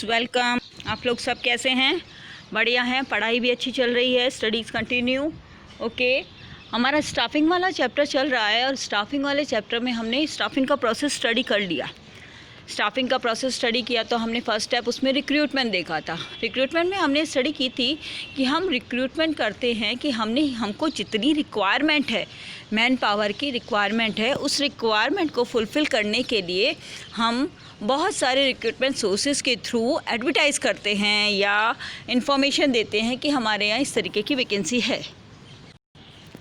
Welcome. आप लोग सब कैसे हैं? बढ़िया हैं, पढ़ाई भी अच्छी चल रही है, स्टडीज़ कंटिन्यू। ओके, हमारा स्टाफिंग वाला चैप्टर चल रहा है और स्टाफिंग वाले चैप्टर में हमने स्टाफिंग का प्रोसेस स्टडी कर लिया। स्टाफिंग का प्रोसेस स्टडी किया तो हमने फर्स्ट स्टेप उसमें रिक्रूटमेंट देखा था। रिक्रूटमेंट में हमने स्टडी की थी कि हम रिक्रूटमेंट करते हैं कि हमको जितनी रिक्वायरमेंट है, मैन पावर की रिक्वायरमेंट है, उस रिक्वायरमेंट को फुलफ़िल करने के लिए हम बहुत सारे रिक्रूटमेंट सोर्सेज के थ्रू एडवर्टाइज़ करते हैं या इन्फॉर्मेशन देते हैं कि हमारे यहाँ इस तरीके की वैकेंसी है।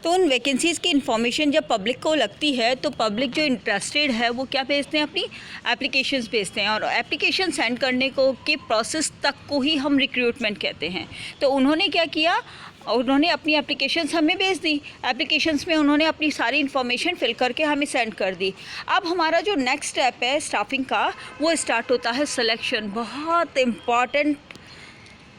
तो उन वैकेंसीज़ की इन्फॉर्मेशन जब पब्लिक को लगती है तो पब्लिक जो इंटरेस्टेड है वो क्या भेजते हैं, अपनी एप्लीकेशंस भेजते हैं, और एप्लीकेशन सेंड करने को के प्रोसेस तक को ही हम रिक्रूटमेंट कहते हैं। तो उन्होंने क्या किया, उन्होंने अपनी एप्लीकेशंस हमें भेज दी। एप्लीकेशंस में उन्होंने अपनी सारी इन्फॉर्मेशन फिल करके हमें सेंड कर दी। अब हमारा जो नेक्स्ट स्टेप है स्टाफिंग का, वो स्टार्ट होता है सिलेक्शन। बहुत इम्पॉर्टेंट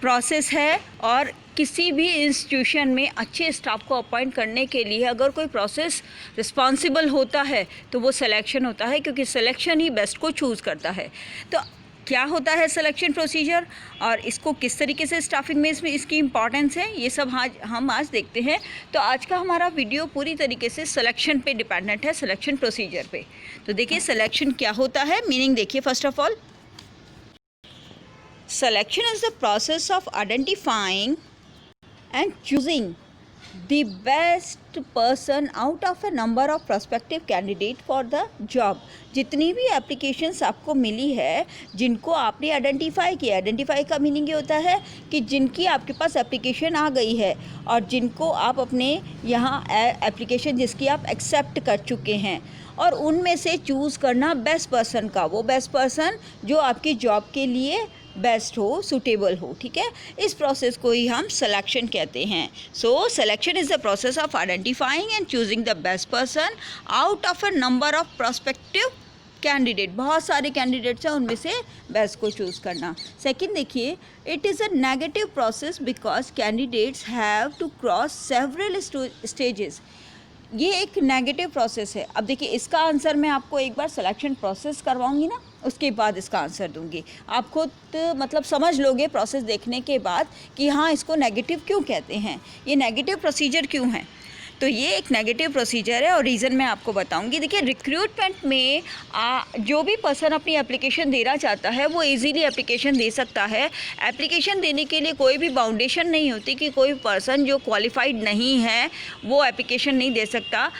प्रोसेस है और किसी भी इंस्टीट्यूशन में अच्छे स्टाफ को अपॉइंट करने के लिए अगर कोई प्रोसेस रिस्पॉन्सिबल होता है तो वो सिलेक्शन होता है, क्योंकि सिलेक्शन ही बेस्ट को चूज़ करता है। तो क्या होता है सिलेक्शन प्रोसीजर और इसको किस तरीके से स्टाफिंग में इसकी इम्पॉर्टेंस है, ये सब हम आज देखते हैं। तो आज का हमारा वीडियो पूरी तरीके से सिलेक्शन पे डिपेंडेंट है, सिलेक्शन प्रोसीजर पे। तो देखिए सिलेक्शन क्या होता है, मीनिंग देखिए। First of all, selection is the process of identifying and choosing the best person out of a number of prospective candidate for the job। जितनी भी एप्लीकेशंस आपको मिली है, जिनको आपने आइडेंटिफाई किया, आइडेंटिफाई का मीनिंग ये होता है कि जिनकी आपके पास एप्लीकेशन आ गई है और जिनको आप अपने यहाँ एप्लीकेशन जिसकी आप एक्सेप्ट कर चुके हैं, और उनमें से चूज़ करना बेस्ट पर्सन का, वो बेस्ट पर्सन जो आपकी जॉब के लिए बेस्ट हो, सूटेबल हो। ठीक है, इस प्रोसेस को ही हम सिलेक्शन कहते हैं। So selection is the process of identifying and choosing the best person out of a number of prospective candidate. बहुत सारे कैंडिडेट्स हैं, उनमें से बेस्ट को चूज़ करना। सेकंड देखिए, it is a negative process because candidates have to cross several stages. ये एक नेगेटिव प्रोसेस है। अब देखिए इसका आंसर मैं आपको एक बार सिलेक्शन प्रोसेस करवाऊंगी ना, उसके बाद इसका आंसर दूंगी। आप खुद मतलब समझ लोगे प्रोसेस देखने के बाद कि हाँ इसको नेगेटिव क्यों कहते हैं, ये नेगेटिव प्रोसीजर क्यों है। तो ये एक नेगेटिव प्रोसीजर है और रीज़न मैं आपको बताऊंगी। देखिए रिक्रूटमेंट में जो भी पर्सन अपनी एप्लीकेशन देना चाहता है वो इजीली एप्लीकेशन दे सकता है। एप्लीकेशन देने के लिए कोई भी बाउंडेशन नहीं होती कि कोई पर्सन जो क्वालिफाइड नहीं है वो एप्लीकेशन नहीं दे सकता।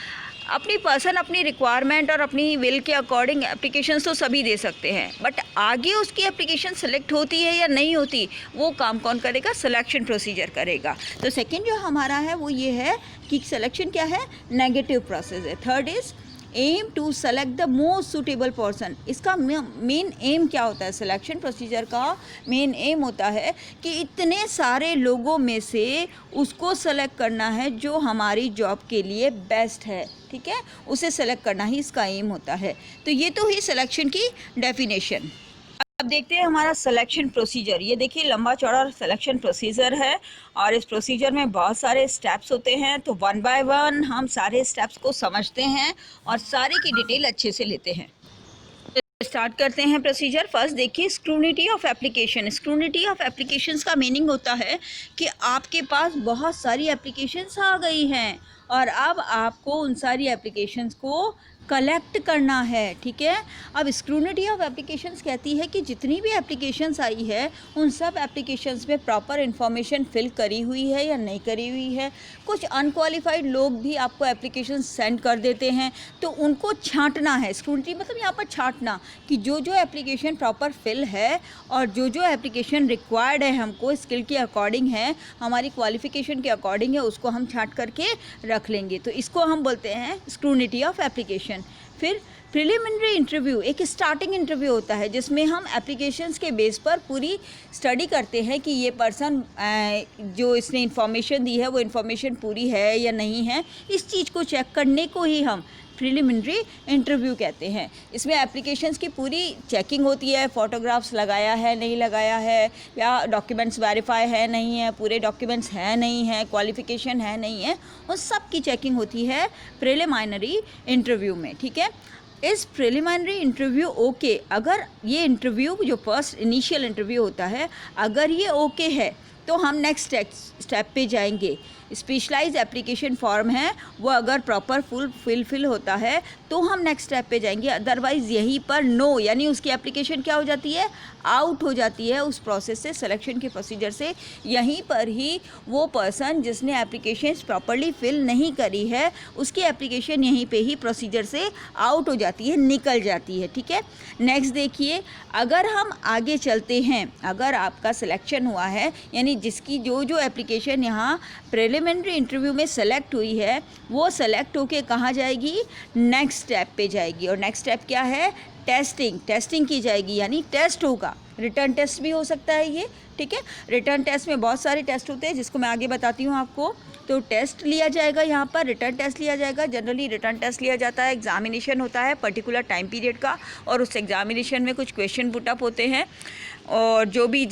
अपनी पर्सन अपनी रिक्वायरमेंट और अपनी विल के अकॉर्डिंग एप्लीकेशंस तो सभी दे सकते हैं, बट आगे उसकी एप्लीकेशन सेलेक्ट होती है या नहीं होती वो काम कौन करेगा, सिलेक्शन प्रोसीजर करेगा। तो सेकंड जो हमारा है वो ये है कि सिलेक्शन क्या है, नेगेटिव प्रोसेस है। Third is aim to select the most suitable person. इसका मेन एम क्या होता है, सिलेक्शन प्रोसीजर का मेन एम होता है कि इतने सारे लोगों में से उसको सेलेक्ट करना है जो हमारी जॉब के लिए बेस्ट है। ठीक है, उसे सेलेक्ट करना ही इसका एम होता है। तो ये तो ही सिलेक्शन की डेफिनेशन। अब देखते हैं हमारा सिलेक्शन प्रोसीजर। ये देखिए लंबा चौड़ा सिलेक्शन प्रोसीजर है और इस प्रोसीजर में बहुत सारे स्टेप्स होते हैं। तो वन बाय वन हम सारे स्टेप्स को समझते हैं और सारे की डिटेल अच्छे से लेते हैं। स्टार्ट करते हैं प्रोसीजर। फर्स्ट देखिए स्क्रूनिटी ऑफ एप्लीकेशन। स्क्रूनिटी ऑफ एप्लीकेशंस का मीनिंग होता है कि आपके पास बहुत सारी एप्लीकेशंस आ गई हैं और अब आपको उन सारी एप्लीकेशंस को कलेक्ट करना है। ठीक है, अब स्क्रूनिटी ऑफ एप्लीकेशंस कहती है कि जितनी भी एप्लीकेशंस आई है उन सब एप्लीकेशंस में प्रॉपर इन्फॉर्मेशन फिल करी हुई है या नहीं करी हुई है। कुछ अनक्वालिफाइड लोग भी आपको एप्लीकेशन सेंड कर देते हैं, तो उनको छांटना है। स्क्रूनिटी मतलब यहाँ पर छांटना कि जो जो एप्लीकेशन प्रॉपर फिल है और जो जो एप्लीकेशन रिक्वायर्ड है, हमको स्किल के अकॉर्डिंग है, हमारी क्वालिफिकेशन के अकॉर्डिंग है, उसको हम छांट करके रख लेंगे। तो इसको हम बोलते हैं स्क्रूनिटी ऑफ एप्लीकेशन। फिर प्रिलिमिनरी इंटरव्यू, एक स्टार्टिंग इंटरव्यू होता है जिसमें हम एप्लीकेशंस के बेस पर पूरी स्टडी करते हैं कि ये पर्सन जो इसने इन्फॉर्मेशन दी है वो इन्फॉर्मेशन पूरी है या नहीं है। इस चीज़ को चेक करने को ही हम प्रिलिमिनरी इंटरव्यू कहते हैं। इसमें एप्लीकेशंस की पूरी चेकिंग होती है, फ़ोटोग्राफ्स लगाया है नहीं लगाया है, या डॉक्यूमेंट्स वेरीफाई है नहीं है, पूरे डॉक्यूमेंट्स हैं नहीं है, क्वालिफ़िकेशन है नहीं है, उन सब की चेकिंग होती है प्रिलिमिनरी इंटरव्यू में। ठीक है, इस प्रिलिमिनरी इंटरव्यू ओके, अगर ये इंटरव्यू जो फर्स्ट इनिशियल इंटरव्यू होता है अगर ये ओके है तो हम नेक्स्ट स्टेप पे जाएंगे। स्पेशलाइज एप्लीकेशन फॉर्म है वो अगर प्रॉपर फिल होता है तो हम नेक्स्ट स्टेप पे जाएंगे, अदरवाइज़ यहीं पर नो, यानी उसकी एप्लीकेशन क्या हो जाती है, आउट हो जाती है उस प्रोसेस से, सिलेक्शन के प्रोसीजर से। यहीं पर ही वो पर्सन जिसने एप्लीकेशन प्रॉपरली फिल नहीं करी है उसकी एप्लीकेशन यहीं पे ही प्रोसीजर से आउट हो जाती है, निकल जाती है। ठीक है, नेक्स्ट देखिए, अगर हम आगे चलते हैं, अगर आपका सिलेक्शन हुआ है यानी जिसकी जो एप्लीकेशन यहाँ प्रिलिमिनरी इंटरव्यू में सेलेक्ट हुई है वो सेलेक्ट होके कहाँ जाएगी, नेक्स्ट स्टेप पे जाएगी। और नेक्स्ट स्टेप क्या है, टेस्टिंग की जाएगी, यानी टेस्ट होगा, रिटर्न टेस्ट भी हो सकता है ये। ठीक है, रिटर्न टेस्ट में बहुत सारे टेस्ट होते हैं जिसको मैं आगे बताती हूँ आपको। तो टेस्ट लिया जाएगा, यहाँ पर रिटर्न टेस्ट लिया जाएगा। जनरली रिटर्न टेस्ट लिया जाता है, एग्जामिनेशन होता है पर्टिकुलर टाइम पीरियड का, और उस एग्जामिनेशन में कुछ क्वेश्चन पुटअप होते हैं और जो भी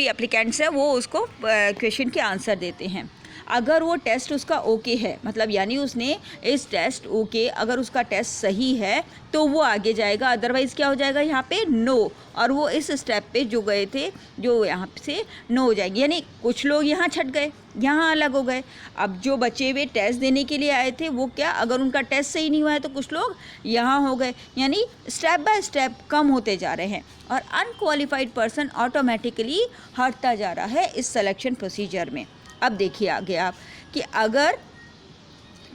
एप्लीकेंट्स हैं वो उसको क्वेश्चन के आंसर देते हैं। अगर वो टेस्ट उसका ओके है, मतलब यानी उसने इस टेस्ट ओके, अगर उसका टेस्ट सही है तो वो आगे जाएगा, अदरवाइज़ क्या हो जाएगा यहाँ पे, नो, और वो इस स्टेप पे जो गए थे जो यहाँ से नो हो जाएगी। यानी कुछ लोग यहाँ छट गए, यहाँ अलग हो गए। अब जो बचे हुए टेस्ट देने के लिए आए थे वो क्या, अगर उनका टेस्ट सही नहीं हुआ है तो कुछ लोग यहाँ हो गए, यानी स्टेप बाय स्टेप कम होते जा रहे हैं और अनक्वालिफाइड पर्सन ऑटोमेटिकली हटता जा रहा है इस सिलेक्शन प्रोसीजर में। अब देखिए आगे आप कि अगर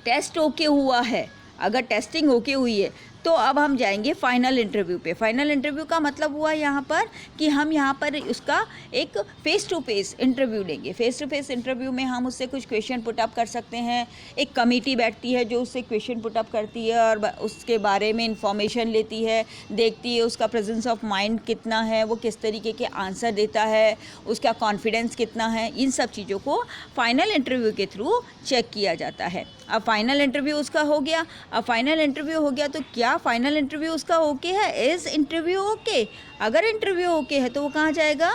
टेस्ट ओके हुआ है, अगर टेस्टिंग ओके हुई है तो अब हम जाएंगे फाइनल इंटरव्यू पे। फाइनल इंटरव्यू का मतलब हुआ यहाँ पर कि हम यहाँ पर उसका एक फ़ेस टू फेस इंटरव्यू लेंगे। फ़ेस टू फेस इंटरव्यू में हम उससे कुछ क्वेश्चन पुटअप कर सकते हैं, एक कमेटी बैठती है जो उससे क्वेश्चन पुटअप करती है और उसके बारे में इंफॉर्मेशन लेती है, देखती है उसका प्रेजेंस ऑफ माइंड कितना है, वो किस तरीके के आंसर देता है, उसका कॉन्फिडेंस कितना है, इन सब चीज़ों को फाइनल इंटरव्यू के थ्रू चेक किया जाता है। अब फाइनल इंटरव्यू उसका हो गया, अब फाइनल इंटरव्यू हो गया तो क्या फाइनल इंटरव्यू उसका ओके है, इज़ इंटरव्यू ओके। अगर इंटरव्यू ओके है तो वो कहाँ जाएगा,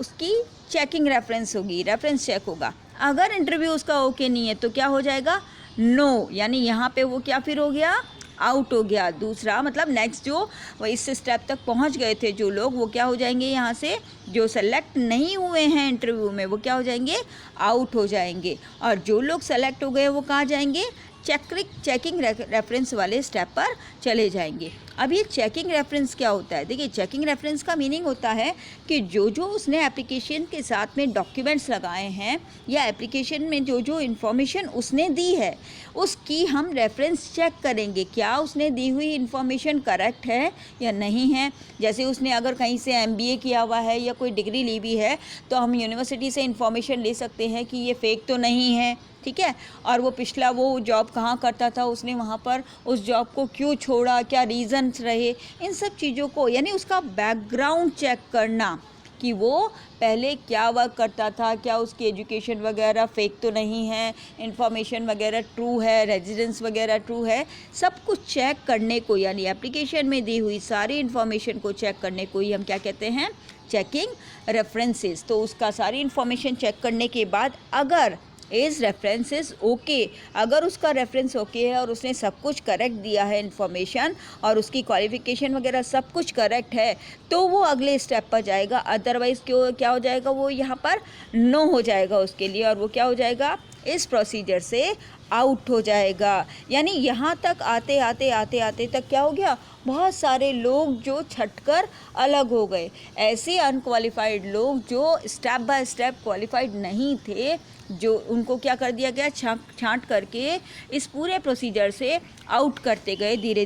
उसकी चेकिंग रेफरेंस होगी, रेफरेंस चेक होगा। अगर इंटरव्यू उसका ओके नहीं है तो क्या हो जाएगा, नो, यानी यहाँ पे वो क्या फिर हो गया, आउट हो गया। दूसरा मतलब नेक्स्ट जो वो इस स्टेप तक पहुंच गए थे जो लोग, वो क्या हो जाएंगे, यहाँ से जो सेलेक्ट नहीं हुए हैं इंटरव्यू में वो क्या हो जाएंगे, आउट हो जाएंगे। और जो लोग सेलेक्ट हो गए वो कहाँ जाएंगे, चेकिंग रेफरेंस वाले स्टेप पर चले जाएंगे। अब ये चेकिंग रेफरेंस क्या होता है, देखिए चेकिंग रेफरेंस का मीनिंग होता है कि जो उसने एप्लीकेशन के साथ में डॉक्यूमेंट्स लगाए हैं या एप्लीकेशन में जो इन्फॉर्मेशन उसने दी है उसकी हम रेफरेंस चेक करेंगे, क्या उसने दी हुई इन्फॉर्मेशन करेक्ट है या नहीं है। जैसे उसने अगर कहीं से MBA किया हुआ है या कोई डिग्री ली हुई है तो हम यूनिवर्सिटी से इन्फॉर्मेशन ले सकते हैं कि ये फेक तो नहीं है, ठीक है, और वो पिछला वो जॉब कहाँ करता था, उसने वहाँ पर उस जॉब को क्यों छोड़ा, क्या रीज़न्स रहे, इन सब चीज़ों को, यानी उसका बैकग्राउंड चेक करना कि वो पहले क्या वर्क करता था, क्या उसकी एजुकेशन वगैरह फेक तो नहीं है, इन्फॉर्मेशन वगैरह ट्रू है, रेजिडेंस वगैरह ट्रू है, सब कुछ चेक करने को, यानी एप्लीकेशन में दी हुई सारी इन्फॉर्मेशन को चेक करने को ही हम क्या कहते हैं, चेकिंग रेफरेंसेस। तो उसका सारी इन्फॉर्मेशन चेक करने के बाद अगर इस रेफरेंसेस ओके, अगर उसका रेफरेंस ओके है और उसने सब कुछ करेक्ट दिया है इन्फॉर्मेशन और उसकी क्वालिफ़िकेशन वगैरह सब कुछ करेक्ट है तो वो अगले स्टेप पर जाएगा। अदरवाइज़ क्यों क्या हो जाएगा, वो यहाँ पर नो हो जाएगा उसके लिए और वो क्या हो जाएगा, इस प्रोसीजर से आउट हो जाएगा। यानी यहाँ तक आते आते तक क्या हो गया, बहुत सारे लोग जो छटकर अलग हो गए। ऐसे अनक्वालिफाइड लोग जो स्टेप बाय स्टेप क्वालिफाइड नहीं थे, जो उनको क्या कर दिया गया, छांट करके इस पूरे प्रोसीजर से आउट करते गए धीरे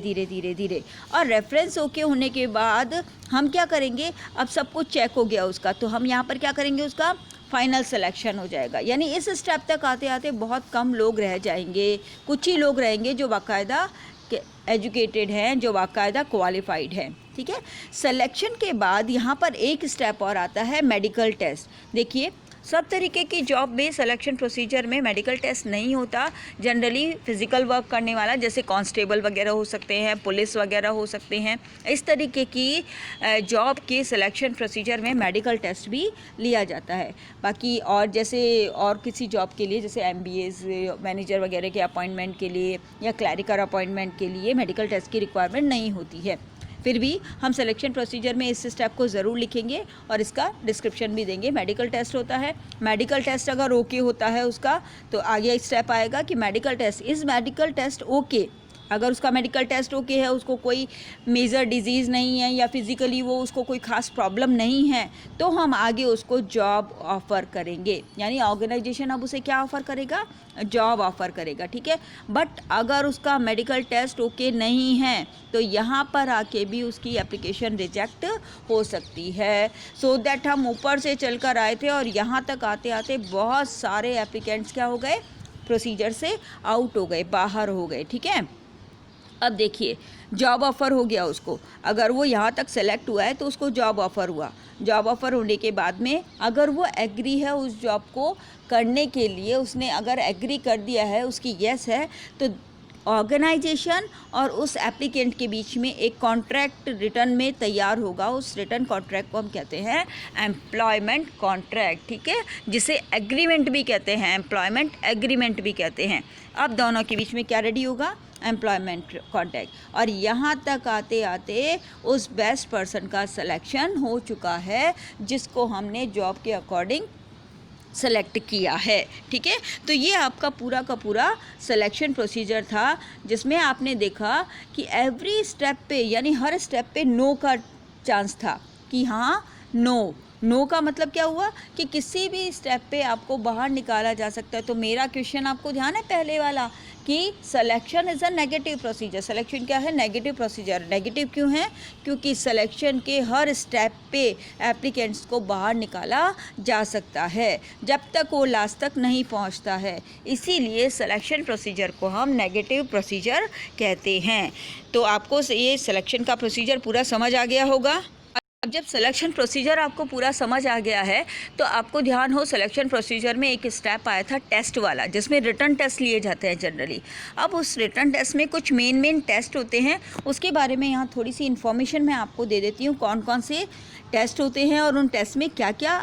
धीरे। और रेफरेंस ओके होने के बाद हम क्या करेंगे, अब सब कुछ चेक हो गया उसका, तो हम यहाँ पर क्या करेंगे, उसका फाइनल सिलेक्शन हो जाएगा। यानी इस स्टेप तक आते आते बहुत कम लोग रह जाएंगे, कुछ ही लोग रहेंगे जो बाकायदा एजुकेटेड हैं, जो बाकायदा क्वालिफाइड हैं, ठीक है। सिलेक्शन के बाद यहाँ पर एक स्टेप और आता है, मेडिकल टेस्ट। देखिए सब तरीके की जॉब में सिलेक्शन प्रोसीजर में मेडिकल टेस्ट नहीं होता। जनरली फिज़िकल वर्क करने वाला, जैसे कांस्टेबल वगैरह हो सकते हैं, पुलिस वगैरह हो सकते हैं, इस तरीके की जॉब के सिलेक्शन प्रोसीजर में मेडिकल टेस्ट भी लिया जाता है। बाकी और जैसे और किसी जॉब के लिए, जैसे MBAs मैनेजर वगैरह के अपॉइंटमेंट के लिए या क्लैरिकल अपॉइंटमेंट के लिए मेडिकल टेस्ट की रिक्वायरमेंट नहीं होती है। फिर भी हम सिलेक्शन प्रोसीजर में इस स्टेप को ज़रूर लिखेंगे और इसका डिस्क्रिप्शन भी देंगे। मेडिकल टेस्ट होता है, मेडिकल टेस्ट अगर ओके होता है उसका, तो आगे स्टेप आएगा कि मेडिकल टेस्ट ओके। अगर उसका मेडिकल टेस्ट ओके है, उसको कोई मेजर डिजीज़ नहीं है या फिज़िकली वो उसको कोई ख़ास प्रॉब्लम नहीं है, तो हम आगे उसको जॉब ऑफ़र करेंगे। यानी ऑर्गेनाइजेशन अब उसे क्या ऑफ़र करेगा? जॉब ऑफ़र करेगा, ठीक है। बट अगर उसका मेडिकल टेस्ट ओके नहीं है तो यहाँ पर आके भी उसकी एप्लीकेशन रिजेक्ट हो सकती है। सो दैट हम ऊपर से चल कर आए थे और यहाँ तक आते आते बहुत सारे एप्लीकेंट्स क्या हो गए? प्रोसीजर से आउट हो गए, बाहर हो गए, ठीक है। अब देखिए, जॉब ऑफ़र हो गया उसको, अगर वो यहाँ तक सेलेक्ट हुआ है तो उसको जॉब ऑफ़र हुआ। जॉब ऑफ़र होने के बाद में अगर वो एग्री है उस जॉब को करने के लिए, उसने अगर एग्री कर दिया है, उसकी येस है, तो ऑर्गेनाइजेशन और उस एप्लीकेंट के बीच में एक कॉन्ट्रैक्ट रिटर्न में तैयार होगा। उस रिटर्न कॉन्ट्रैक्ट को हम कहते हैं एम्प्लॉयमेंट कॉन्ट्रैक्ट, ठीक है, जिसे एग्रीमेंट भी कहते हैं, एम्प्लॉयमेंट एग्रीमेंट भी कहते हैं। अब दोनों के बीच में क्या रेडी होगा? Employment contract. और यहाँ तक आते आते उस बेस्ट पर्सन का सिलेक्शन हो चुका है जिसको हमने जॉब के अकॉर्डिंग सेलेक्ट किया है, ठीक है। तो ये आपका पूरा का पूरा सिलेक्शन प्रोसीजर था, जिसमें आपने देखा कि एवरी स्टेप पे, यानी हर स्टेप पे नो का चांस था कि हाँ नो का मतलब क्या हुआ कि किसी भी स्टेप पे आपको बाहर निकाला जा सकता है। तो मेरा क्वेश्चन आपको ध्यान है पहले वाला कि selection is a negative procedure. Selection क्या है? Negative procedure. नेगेटिव क्यों है? क्योंकि सिलेक्शन के हर स्टेप पे एप्लीकेंट्स को बाहर निकाला जा सकता है जब तक वो लास्ट तक नहीं पहुंचता है। इसीलिए सिलेक्शन प्रोसीजर को हम नेगेटिव प्रोसीजर कहते हैं। तो आपको ये सिलेक्शन का प्रोसीजर पूरा समझ आ गया होगा। अब जब सिलेक्शन प्रोसीजर आपको पूरा समझ आ गया है तो आपको ध्यान हो, सिलेक्शन प्रोसीजर में एक स्टेप आया था टेस्ट वाला, जिसमें रिटन टेस्ट लिए जाते हैं जनरली। अब उस रिटन टेस्ट में कुछ मेन टेस्ट होते हैं, उसके बारे में यहाँ थोड़ी सी इन्फॉर्मेशन मैं आपको दे देती हूँ। कौन कौन से टेस्ट होते हैं और उन टेस्ट में क्या क्या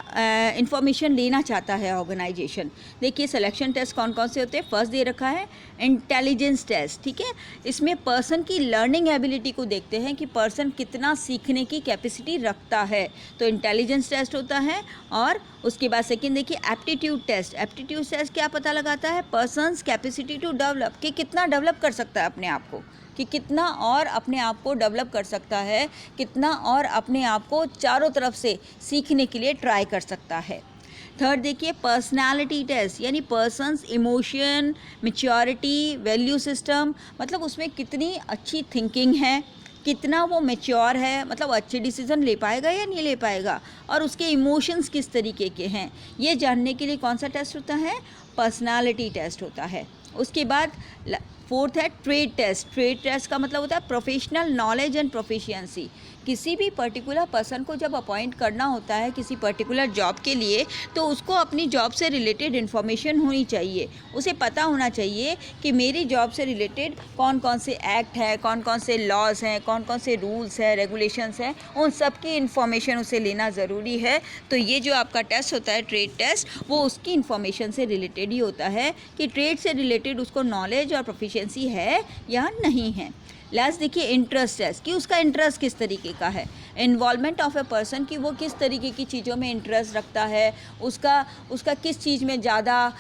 इन्फॉर्मेशन लेना चाहता है ऑर्गेनाइजेशन। देखिए, सिलेक्शन टेस्ट कौन कौन से होते हैं। फर्स्ट दे रखा है इंटेलिजेंस टेस्ट, ठीक है। इसमें पर्सन की लर्निंग एबिलिटी को देखते हैं कि पर्सन कितना सीखने की कैपेसिटी रखता है, तो इंटेलिजेंस टेस्ट होता है। और उसके बाद सेकंड देखिए एप्टीट्यूड टेस्ट। एप्टीट्यूड टेस्ट क्या पता लगाता है? पर्सन्स कैपेसिटी टू डेवलप, कि कितना डेवलप कर सकता है अपने आप को, कि कितना और अपने आप को डेवलप कर सकता है, कितना और अपने आप को चारों तरफ से सीखने के लिए ट्राई कर सकता है। थर्ड देखिए पर्सनालिटी टेस्ट, यानी persons emotion, maturity, value system, मतलब उसमें कितनी अच्छी थिंकिंग है, कितना वो मैच्योर है, मतलब अच्छे डिसीजन ले पाएगा या नहीं ले पाएगा, और उसके इमोशंस किस तरीके के हैं, ये जानने के लिए कौन सा टेस्ट होता है? पर्सनालिटी टेस्ट होता है। उसके बाद फोर्थ है ट्रेड टेस्ट। ट्रेड टेस्ट का मतलब होता है प्रोफेशनल नॉलेज एंड प्रोफिशिएंसी। किसी भी पर्टिकुलर पर्सन को जब अपॉइंट करना होता है किसी पर्टिकुलर जॉब के लिए, तो उसको अपनी जॉब से रिलेटेड इन्फॉर्मेशन होनी चाहिए। उसे पता होना चाहिए कि मेरी जॉब से रिलेटेड कौन कौन से एक्ट है, कौन कौन से लॉज हैं, कौन कौन से रूल्स हैं, रेगुलेशंस हैं, उन सब की इन्फॉर्मेशन उसे लेना ज़रूरी है। तो ये जो आपका टेस्ट होता है ट्रेड टेस्ट, वो उसकी इन्फॉर्मेशन से रिलेटेड ही होता है कि ट्रेड से रिलेटेड उसको नॉलेज और प्रोफिशिएंसी है या नहीं है। लास्ट देखिए इंटरेस्ट टेस्ट, कि उसका इंटरेस्ट किस तरीके का है। इन्वॉल्वमेंट ऑफ ए पर्सन, कि वो किस तरीके की चीज़ों में इंटरेस्ट रखता है, उसका किस चीज़ में ज़्यादा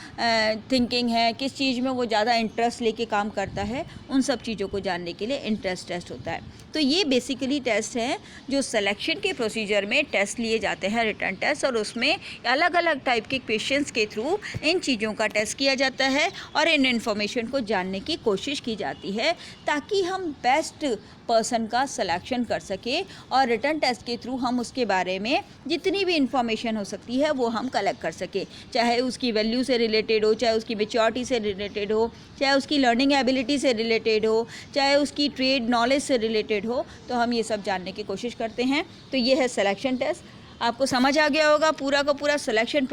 थिंकिंग है, किस चीज़ में वो ज़्यादा इंटरेस्ट लेके काम करता है, उन सब चीज़ों को जानने के लिए इंटरेस्ट टेस्ट होता है। तो ये बेसिकली टेस्ट हैं जो सिलेक्शन के प्रोसीजर में टेस्ट लिए जाते हैं, रिटन टेस्ट, और उसमें अलग अलग टाइप के क्वेश्चंस के थ्रू इन चीज़ों का टेस्ट किया जाता है और इन इन्फॉर्मेशन को जानने की कोशिश की जाती है ताकि हम बेस्ट पर्सन का सिलेक्शन कर सके, और रिटन टेस्ट के थ्रू हम उसके बारे में जितनी भी इंफॉर्मेशन हो सकती है वो हम कलेक्ट कर सके, चाहे उसकी वैल्यू से रिलेटेड हो, चाहे उसकी मैच्योरिटी से रिलेटेड हो, चाहे उसकी लर्निंग एबिलिटी से रिलेटेड हो, चाहे उसकी ट्रेड नॉलेज से रिलेटेड हो, तो हम ये सब जानने की कोशिश करते हैं। तो ये है सिलेक्शन टेस्ट। आपको समझ आ गया होगा पूरा का पूरा सिलेक्शन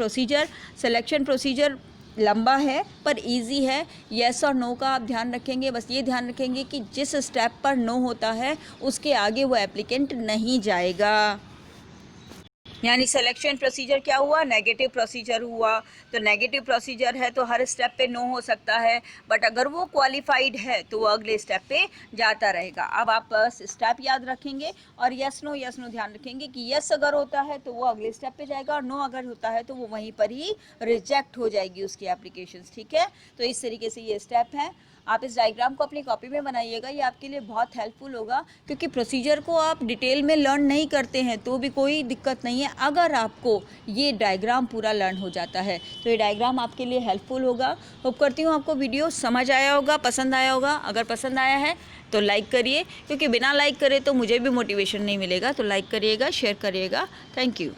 प्रोसीजर लंबा है पर इजी है। येस और नो का आप ध्यान रखेंगे, बस ये ध्यान रखेंगे कि जिस स्टेप पर नो होता है उसके आगे वो एप्लीकेंट नहीं जाएगा। यानी सिलेक्शन प्रोसीजर क्या हुआ, नेगेटिव प्रोसीजर हुआ। तो नेगेटिव प्रोसीजर है तो हर स्टेप पे नो हो सकता है, बट अगर वो क्वालिफाइड है तो वो अगले स्टेप पे जाता रहेगा। अब आप बस स्टेप याद रखेंगे और यस नो ध्यान रखेंगे कि यस अगर होता है तो वो अगले स्टेप पे जाएगा और नो अगर होता है तो वो वहीं पर ही रिजेक्ट हो जाएगी उसकी एप्लीकेशन। ठीक है, तो इस तरीके से ये स्टेप हैं। आप इस डायग्राम को अपनी कॉपी में बनाइएगा, ये आपके लिए बहुत हेल्पफुल होगा, क्योंकि प्रोसीजर को आप डिटेल में लर्न नहीं करते हैं तो भी कोई दिक्कत नहीं है अगर आपको ये डायग्राम पूरा लर्न हो जाता है तो ये डायग्राम आपके लिए हेल्पफुल होगा। होप करती हूँ आपको वीडियो समझ आया होगा, पसंद आया होगा। अगर पसंद आया है तो लाइक करिए, क्योंकि बिना लाइक करे तो मुझे भी मोटिवेशन नहीं मिलेगा। तो लाइक करिएगा, शेयर करिएगा। Thank you.